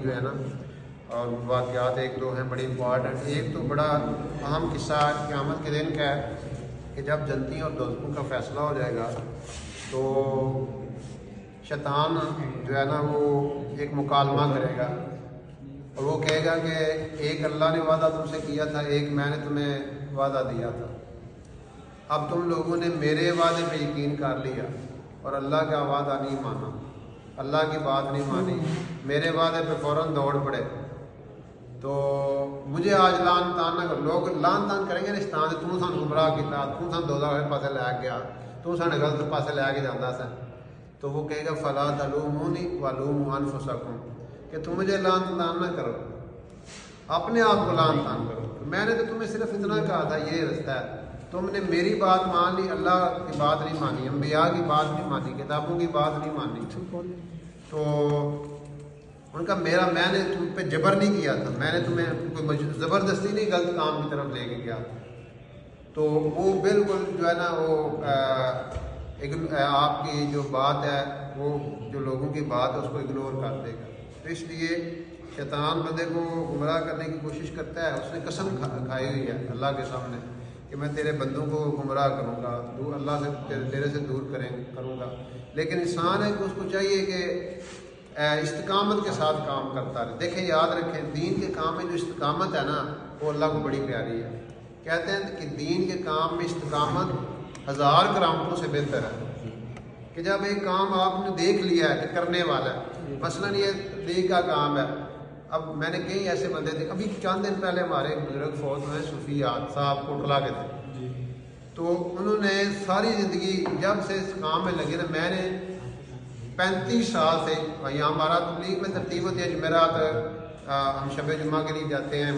جو ہے نا، اور واقعات ایک دو ہیں بڑی امپورٹنٹ. ایک تو بڑا اہم قصہ قیامت کے دن کا ہے کہ جب جنتیوں اور دوزخوں کا فیصلہ ہو جائے گا تو شیطان جو ہے نا وہ ایک مکالمہ کرے گا اور وہ کہے گا کہ ایک اللہ نے وعدہ تم سے کیا تھا، ایک میں نے تمہیں وعدہ دیا تھا. اب تم لوگوں نے میرے وعدے پہ یقین کر لیا اور اللہ کا وعدہ نہیں مانا، اللہ کی بات نہیں مانی، میرے وعدے پہ فوراً دوڑ پڑے. تو مجھے آج لان تان نہ کرو. لوگ لان تان کریں گے نا شیطان، تو سانو گمراہ کیتا، تو سانو دوزخ والے پاسے لے گیا، تو سانو غلط پاسے لے کے جاندا سا. تو وہ کہے گا فلا تلومونی ولوموا انفسکم، کہ تم مجھے لان تان نہ کرو، اپنے آپ کو لان تان کرو. میں نے تو تمہیں صرف اتنا کہا تھا یہ رستہ ہے، تم نے میری بات مان لی، اللہ کی بات نہیں مانی، انبیاء کی بات نہیں مانی، کتابوں کی بات نہیں مانی. تو ان کا میں نے تم پہ جبر نہیں کیا تھا، میں نے تمہیں کوئی زبردستی نہیں غلط کام کی طرف لے کے گیا. تو وہ بالکل جو ہے نا وہ آپ کی جو بات ہے وہ جو لوگوں کی بات ہے اس کو اگنور کر دے گا. تو اس لیے شیطان بندے کو گمراہ کرنے کی کوشش کرتا ہے. اس نے قسم کھائی ہوئی ہے اللہ کے سامنے کہ میں تیرے بندوں کو گمراہ کروں گا، اللہ سے تیرے سے دور کروں گا. لیکن انسان ہے کہ اس کو چاہیے کہ استقامت کے ساتھ کام کرتا رہے. دیکھیں یاد رکھیں دین کے کام میں جو استقامت ہے نا وہ اللہ کو بڑی پیاری ہے. کہتے ہیں کہ دین کے کام میں استقامت 1000 کرامتوں سے بہتر ہے. کہ جب ایک کام آپ نے دیکھ لیا ہے کہ کرنے والا ہے، مثلاً یہ تبلیغ کا کام ہے. اب میں نے کئی ایسے بندے تھے، ابھی چند دن پہلے ہمارے بزرگ فوت ہوئے صوفیات صاحب کوٹلا کے تھے. تو انہوں نے ساری زندگی جب سے اس کام میں لگے نا، میں نے 35 سال سے یہاں ہمارا تبلیغ میں ترتیب ہوتی ہے جمعرات ہم شب جمعہ کے لیے جاتے ہیں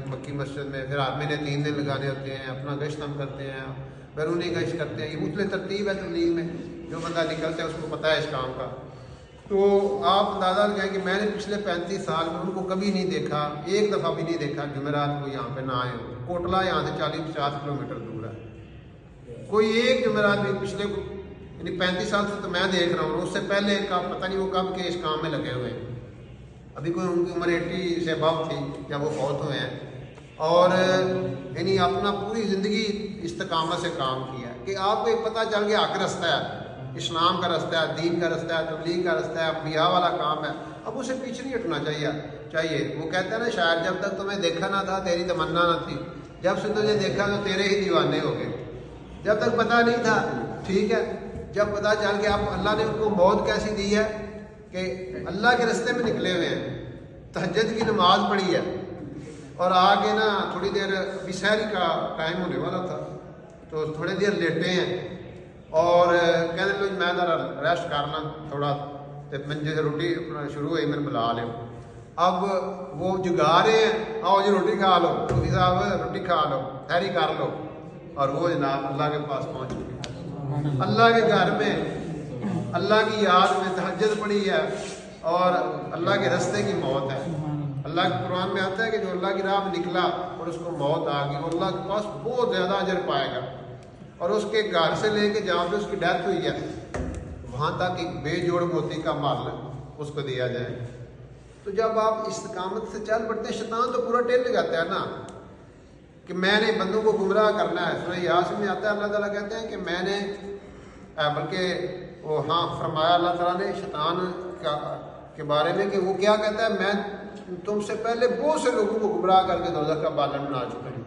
مکی مسجد میں، پھر ہر مہینے 3 دن لگانے ہوتے ہیں، اپنا گشت ہم کرتے ہیں، بیرونی گشت کرتے ہیں. یہ مختلف ترتیب ہے تبلیغ میں، جو بندہ نکلتا ہے اس کو پتہ ہے اس کام کا. تو آپ اندازہ لگائیں کہ میں نے پچھلے 35 سال میں ان کو کبھی نہیں دیکھا، ایک دفعہ بھی نہیں دیکھا جمعرات کو یہاں پہ نہ آئے ہو. کوٹلا یہاں سے 40-50 کلومیٹر دور ہے. کوئی ایک جمعرات بھی پچھلے یعنی 35 سال سے تو میں دیکھ رہا ہوں. اس سے پہلے کا پتہ نہیں وہ کب کے اس کام میں لگے ہوئے ہیں. ابھی کوئی ان کی عمر 80 سے ابو تھی جب وہ فوت ہوئے ہیں، اور یعنی اپنا پوری زندگی استقامت سے کام کیا ہے. کہ آپ کو ایک پتہ چل گیا حق رستہ ہے، اسلام کا رستہ ہے، دین کا رستہ ہے، تبلیغ کا رستہ ہے، انبیاء والا کام ہے. اب اسے پیچھے نہیں ہٹنا چاہیے. وہ کہتے ہیں نا شاید جب تک تمہیں دیکھا نہ تھا تیری تمنا نہ تھی، جب سے تجھے دیکھا تو تیرے ہی دیوانے ہو گئے. جب تک پتہ نہیں تھا ٹھیک ہے، جب پتہ چل گیا اب اللہ نے ان کو موت کیسی دی ہے کہ اللہ کے رستے میں نکلے ہوئے ہیں، تہجد کی نماز پڑھی ہے، اور آگے نا تھوڑی دیر ابھی سحری کا ٹائم ہونے والا تھا تو تھوڑی دیر لیٹے ہیں اور کہنے لگے میں ذرا ریسٹ کرنا تھوڑا، منجے سے روٹی شروع ہوئی میں نے بلا لے. اب وہ جگا رہے ہیں آؤ جی روٹی کھا لو، مفتی صاحب روٹی کھا لو، سحری کر لو. اور وہ جناب اللہ کے پاس پہنچ گئے. اللہ کے گھر میں اللہ کی یاد میں تہجد پڑھی ہے اور اللہ کے رستے کی موت ہے. اللہ کے قرآن میں آتا ہے کہ جو اللہ کی راہ میں نکلا اور اس کو موت آ گئی، اور اللہ کے پاس بہت زیادہ اجر پائے گا. اور اس کے گھر سے لے کے جہاں پہ اس کی ڈیتھ ہوئی ہے وہاں تک ایک بے جوڑ موتی کا مال اس کو دیا جائے. تو جب آپ استقامت سے چل پڑتے ہیں، شیطان تو پورا ٹیل لگاتا ہے نا کہ میں نے بندوں کو گمراہ کرنا ہے. سورہ یاسین میں آتا ہے اللہ تعالیٰ کہتے ہیں کہ میں نے بلکہ وہ فرمایا اللہ تعالیٰ نے شیطان کے بارے میں کہ وہ کیا کہتا ہے، میں تم سے پہلے بہت سے لوگوں کو گمراہ کر کے دوزخ کا بالن بنا چکا ہوں.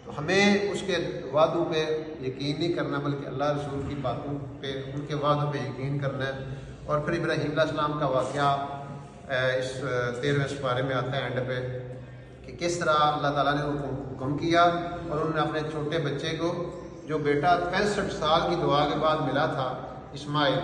تو ہمیں اس کے وعدوں پہ یقین نہیں کرنا بلکہ اللہ رسول کی باتوں پہ، ان کے وعدوں پہ یقین کرنا ہے. اور پھر ابراہیم علیہ السلام کا واقعہ اس 13ویں سپارے میں آتا ہے اینڈ پہ کہ کس طرح اللہ تعالیٰ نے ان کو حکم کیا اور انہوں نے اپنے چھوٹے بچے کو جو بیٹا 65 سال کی دعا کے بعد ملا تھا اسماعیل،